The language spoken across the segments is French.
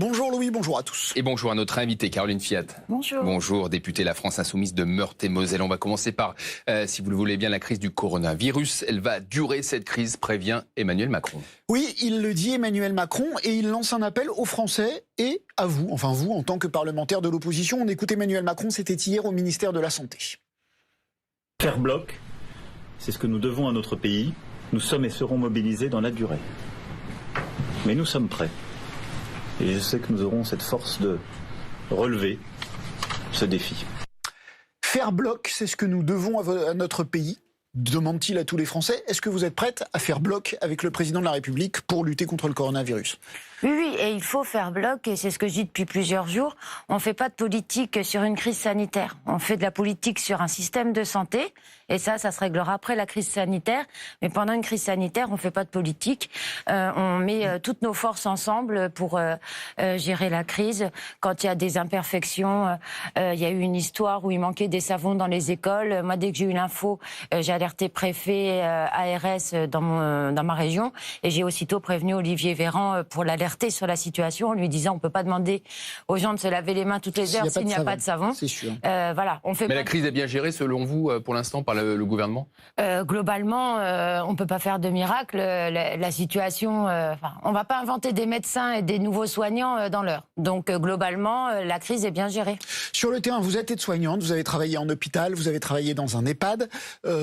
Bonjour Louis, bonjour à tous. Et bonjour à notre invitée Caroline Fiat. Bonjour. Bonjour, députée La France Insoumise de Meurthe-et-Moselle. On va commencer par, si vous le voulez bien, la crise du coronavirus. Elle va durer, cette crise, prévient Emmanuel Macron. Oui, il le dit, Emmanuel Macron, et il lance un appel aux Français et à vous, enfin vous, en tant que parlementaire de l'opposition. On écoute Emmanuel Macron, c'était hier au ministère de la Santé. Faire bloc, c'est ce que nous devons à notre pays. Nous sommes et serons mobilisés dans la durée. Mais nous sommes prêts. Et je sais que nous aurons cette force de relever ce défi. Faire bloc, c'est ce que nous devons à notre pays, demande-t-il à tous les Français. Est-ce que vous êtes prête à faire bloc avec le président de la République pour lutter contre le coronavirus ? Oui, et il faut faire bloc, et c'est ce que je dis depuis plusieurs jours. On ne fait pas de politique sur une crise sanitaire. On fait de la politique sur un système de santé, et ça se réglera après la crise sanitaire. Mais pendant une crise sanitaire, on ne fait pas de politique. On met toutes nos forces ensemble pour gérer la crise. Quand il y a des imperfections, il y a eu une histoire où il manquait des savons dans les écoles. Moi, dès que j'ai eu l'info, j'ai alerté préfet, ARS dans ma région, et j'ai aussitôt prévenu Olivier Véran pour l'alerter sur la situation en lui disant on ne peut pas demander aux gens de se laver les mains toutes les heures s'il n'y a pas de savon. C'est sûr. Voilà, on fait. Mais la crise est bien gérée selon vous pour l'instant par le gouvernement ? Globalement, on ne peut pas faire de miracle. La situation, on ne va pas inventer des médecins et des nouveaux soignants dans l'heure. Donc globalement, la crise est bien gérée. Sur le terrain, vous êtes aide-soignante, vous avez travaillé en hôpital, vous avez travaillé dans un EHPAD.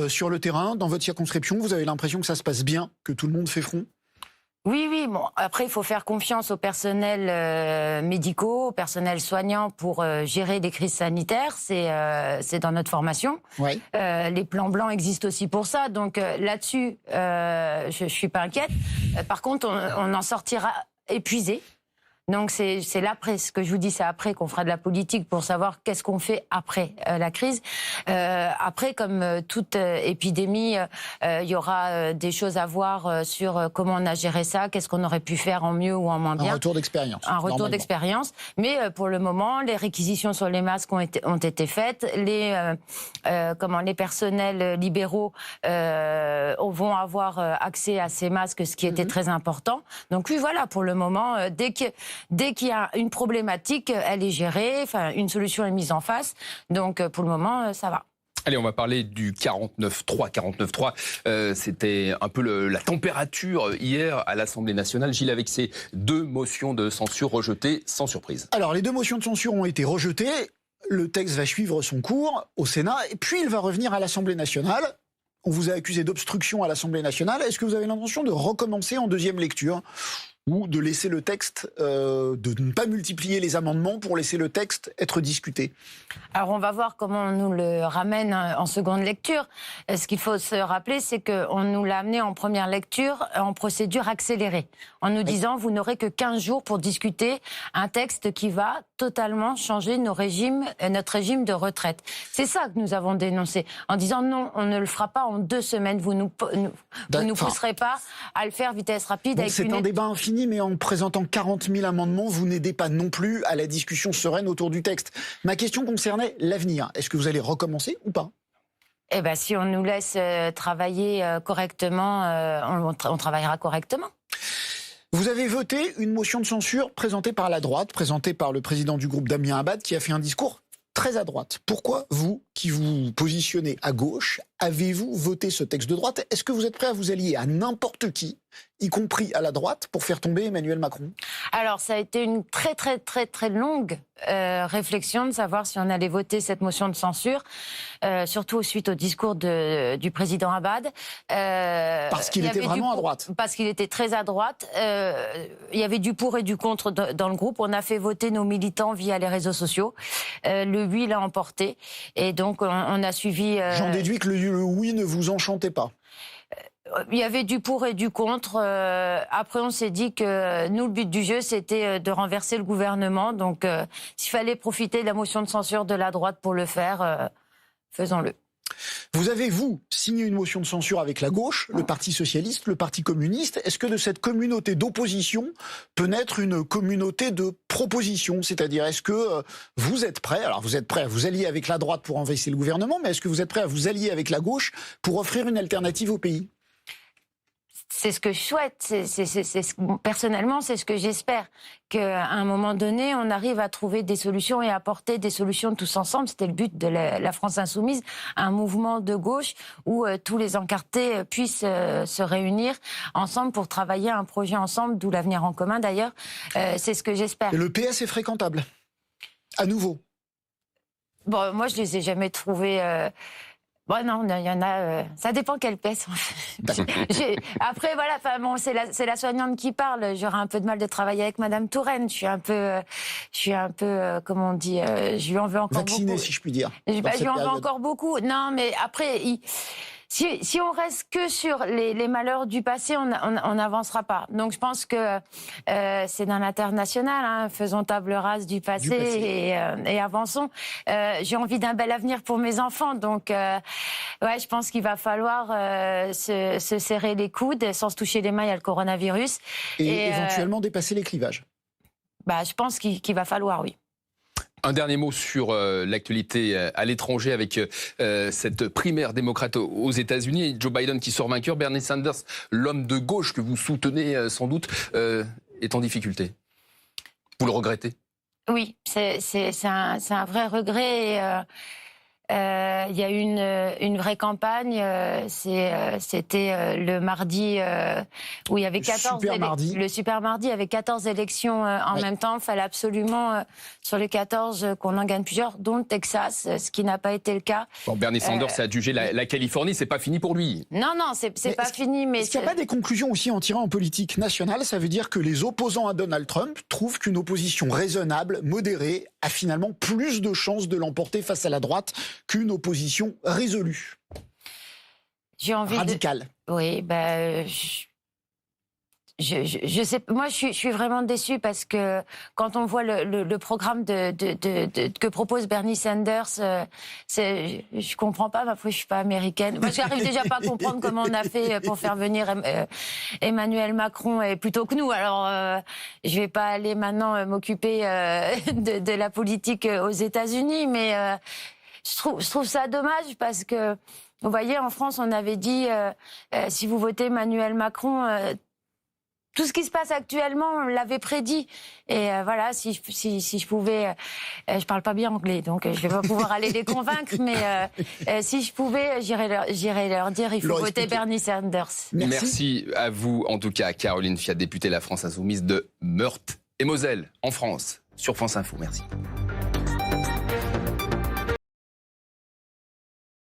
Sur le terrain, dans votre circonscription, vous avez l'impression que ça se passe bien, que tout le monde fait front ? Oui. Bon, après, il faut faire confiance aux personnels médicaux, aux personnels soignants pour gérer des crises sanitaires. C'est dans notre formation. Oui. Les plans blancs existent aussi pour ça. Donc là-dessus, je suis pas inquiète. Par contre, on en sortira épuisé. Donc c'est l'après, ce que je vous dis, c'est après qu'on fera de la politique pour savoir qu'est-ce qu'on fait après la crise. Après, comme toute épidémie, il y aura des choses à voir sur comment on a géré ça, qu'est-ce qu'on aurait pu faire en mieux ou en moins bien. Un retour d'expérience. Un retour d'expérience. Mais pour le moment, les réquisitions sur les masques ont été faites. Les personnels libéraux vont avoir accès à ces masques, ce qui était très important. Donc oui, voilà, pour le moment, dès qu'il y a une problématique, elle est gérée, une solution est mise en face. Donc pour le moment, ça va. Allez, on va parler du 49.3. 49.3, c'était un peu la température hier à l'Assemblée nationale. Gilles, avec ces deux motions de censure rejetées, sans surprise. Alors, les deux motions de censure ont été rejetées. Le texte va suivre son cours au Sénat, et puis il va revenir à l'Assemblée nationale. On vous a accusé d'obstruction à l'Assemblée nationale. Est-ce que vous avez l'intention de recommencer en deuxième lecture ? Ou de laisser le texte, de ne pas multiplier les amendements pour laisser le texte être discuté? Alors on va voir comment on nous le ramène en seconde lecture. Ce qu'il faut se rappeler, c'est qu'on nous l'a amené en première lecture en procédure accélérée, en nous disant vous n'aurez que 15 jours pour discuter un texte qui va totalement changer notre régime de retraite. C'est ça que nous avons dénoncé, en disant non, on ne le fera pas en 2 semaines, vous nous pousserez pas à le faire vitesse rapide. Donc c'est un débat infini, mais en présentant 40 000 amendements, vous n'aidez pas non plus à la discussion sereine autour du texte. Ma question concernait l'avenir. Est-ce que vous allez recommencer ou pas ? Eh bien, si on nous laisse travailler correctement, on travaillera correctement. Vous avez voté une motion de censure présentée par la droite, présentée par le président du groupe Damien Abad, qui a fait un discours très à droite. Pourquoi vous, qui vous positionnez à gauche, avez-vous voté ce texte de droite ? Est-ce que vous êtes prêt à vous allier à n'importe qui, y compris à la droite, pour faire tomber Emmanuel Macron ? Alors, ça a été une très, très, très, très longue réflexion de savoir si on allait voter cette motion de censure, surtout suite au discours du président Abad. Parce qu'il était vraiment à droite. Parce qu'il était très à droite. Il y avait du pour et du contre dans le groupe. On a fait voter nos militants via les réseaux sociaux. Le oui l'a emporté. Et donc, on a suivi... J'en déduis que le oui ne vous enchantait pas. Il y avait du pour et du contre. Après, on s'est dit que nous, le but du jeu, c'était de renverser le gouvernement. Donc, s'il fallait profiter de la motion de censure de la droite pour le faire, faisons-le. Vous avez, vous, signé une motion de censure avec la gauche, le Parti socialiste, le Parti communiste. Est-ce que de cette communauté d'opposition peut naître une communauté de proposition ? C'est-à-dire, est-ce que vous êtes prêts, alors vous êtes prêts à vous allier avec la droite pour renverser le gouvernement, mais est-ce que vous êtes prêts à vous allier avec la gauche pour offrir une alternative au pays ? c'est ce que je souhaite. Personnellement, c'est ce que j'espère. Qu'à un moment donné, on arrive à trouver des solutions et à apporter des solutions tous ensemble. C'était le but de la France Insoumise, un mouvement de gauche où tous les encartés puissent se réunir ensemble pour travailler un projet ensemble, d'où l'avenir en commun d'ailleurs. C'est ce que j'espère. Et le PS est fréquentable, à nouveau. Bon, moi, je les ai jamais trouvés. Bon, non, il y en a. Ça dépend quelle PS. Après, voilà. Bon, c'est la soignante qui parle. J'aurais un peu de mal de travailler avec Madame Touraine. Je suis un peu, comment on dit, je lui en veux encore vaccinée, beaucoup. si je puis dire. Je lui en veux encore beaucoup. Non, mais après, si on reste que sur les malheurs du passé, on n'avancera pas. Donc je pense que c'est dans l'international, hein, faisons table rase du passé. Et avançons. J'ai envie d'un bel avenir pour mes enfants, donc ouais, je pense qu'il va falloir se serrer les coudes, sans se toucher les mains, il y a le coronavirus. Et éventuellement dépasser les clivages. Je pense qu'il va falloir, oui. Un dernier mot sur l'actualité à l'étranger avec cette primaire démocrate aux États-Unis. Joe Biden qui sort vainqueur. Bernie Sanders, l'homme de gauche que vous soutenez sans doute, est en difficulté. Vous le regrettez? Oui, c'est un vrai regret. Il y a eu une vraie campagne. C'était le mardi où il y avait 14 le super mardi avec 14 élections en même temps. Il fallait absolument sur les 14 qu'on en gagne plusieurs, dont le Texas, ce qui n'a pas été le cas. Bon, Bernie Sanders a adjugé la Californie, c'est pas fini pour lui. Non, c'est pas fini. Mais est-ce qu'il n'y a pas des conclusions aussi en tirant en politique nationale? Ça veut dire que les opposants à Donald Trump trouvent qu'une opposition raisonnable, modérée, a finalement plus de chances de l'emporter face à la droite qu'une opposition résolue. J'ai envie radicale. Oui, je sais. Moi, je suis vraiment déçue parce que quand on voit le programme que propose Bernie Sanders, je comprends pas. Je suis pas américaine. Moi, j'arrive déjà pas à comprendre comment on a fait pour faire venir Emmanuel Macron plutôt que nous. Alors, je vais pas aller maintenant m'occuper de la politique aux États-Unis, mais je trouve ça dommage parce que, vous voyez, en France, on avait dit si vous votez Emmanuel Macron, tout ce qui se passe actuellement, on l'avait prédit. Et voilà, si je pouvais, je parle pas bien anglais, donc je vais pas pouvoir aller les convaincre, mais si je pouvais, j'irais leur dire il faut voter Bernie Sanders. Merci à vous, en tout cas, Caroline Fiat, députée de la France Insoumise de Meurthe et Moselle, en France, sur France Info. Merci.